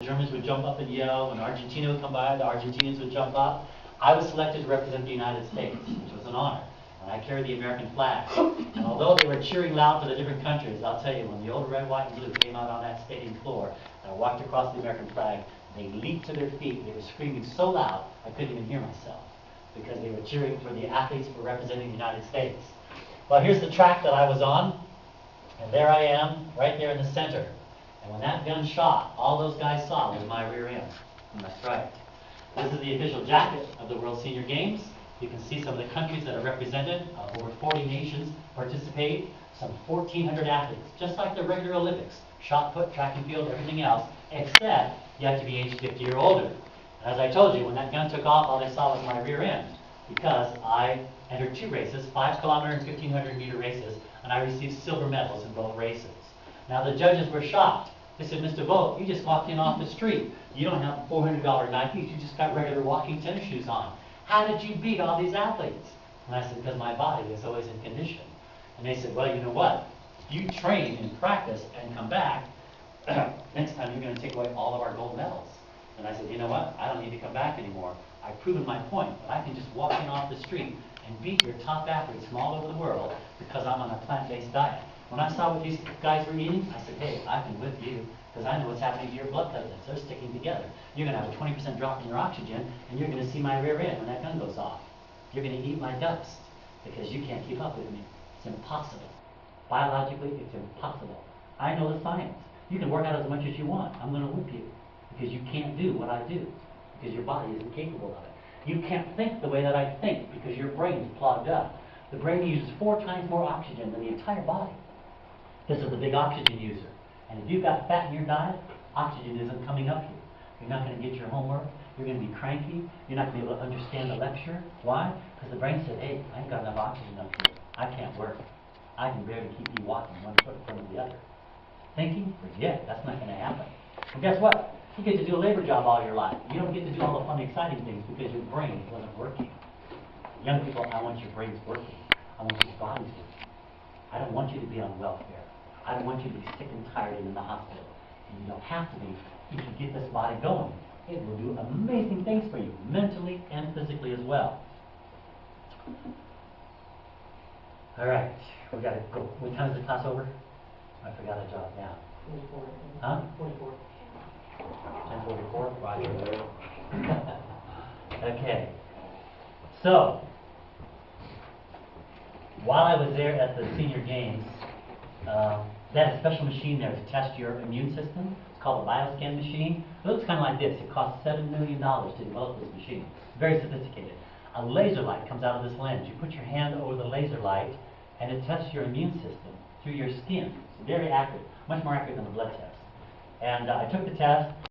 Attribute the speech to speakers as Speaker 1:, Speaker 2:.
Speaker 1: Germans would jump up and yell. When Argentina would come by, the Argentinians would jump up. I was selected to represent the United States, which was an honor. And I carried the American flag. And although they were cheering loud for the different countries, I'll tell you, when the old red, white, and blue came out on that stadium floor, and I walked across the American flag, they leaped to their feet. They were screaming so loud, I couldn't even hear myself, because they were cheering for the athletes for representing the United States. Well, here's the track that I was on, and there I am, right there in the center. And when that gun shot, all those guys saw was my rear end. And that's right. This is the official jacket of the World Senior Games. You can see some of the countries that are represented. Over 40 nations participate, some 1,400 athletes, just like the regular Olympics. Shot put, track and field, everything else, except you have to be age 50 or older. And as I told you, when that gun took off, all they saw was my rear end, because I entered 2 races, 5-kilometer and 1,500-meter races, and I received silver medals in both races. Now the judges were shocked. They said, Mr. Vogt, you just walked in off the street. You don't have $400 Nikes, you just got regular walking tennis shoes on. How did you beat all these athletes? And I said, because my body is always in condition. And they said, well, you know what? If you train and practice and come back, next time you're going to take away all of our gold medals. And I said, you know what? I don't need to come back anymore. I've proven my point, but I can just walk in off the street and beat your top athletes from all over the world because I'm on a plant-based diet. When I saw what these guys were eating, I said, hey, I can whip you because I know what's happening to your blood vessels. They're sticking together. You're going to have a 20% drop in your oxygen, and you're going to see my rear end when that gun goes off. You're going to eat my dust because you can't keep up with me. It's impossible. Biologically, it's impossible. I know the science. You can work out as much as you want. I'm going to whip you because you can't do what I do because your body isn't capable of it. You can't think the way that I think because your brain is clogged up. The brain uses 4 times more oxygen than the entire body. This is the big oxygen user. And if you've got fat in your diet, oxygen isn't coming up here. You're not going to get your homework. You're going to be cranky. You're not going to be able to understand the lecture. Why? Because the brain said, hey, I ain't got enough oxygen up here. I can't work. I can barely keep you walking one foot in front of the other. Thinking? Forget. That's not going to happen. Well, guess what? You get to do a labor job all your life. You don't get to do all the fun, exciting things because your brain wasn't working. Young people, I want your brains working. I want your bodies working. I don't want you to be on welfare. I don't want you to be sick and tired and in the hospital. And you don't have to be. You can get this body going. It will do amazing things for you, mentally and physically as well. All right, we got to go. What time is the class over? I forgot to jot it down.
Speaker 2: 24.
Speaker 1: Huh?
Speaker 2: 24.
Speaker 1: 10:44? Roger. Okay. So, while I was there at the Senior Games, they had a special machine there to test your immune system. It's called a BioScan machine. It looks kind of like this. It cost $7 million to develop this machine. Very sophisticated. A laser light comes out of this lens. You put your hand over the laser light, and it tests your immune system through your skin. It's very accurate, much more accurate than a blood test. And I took the test.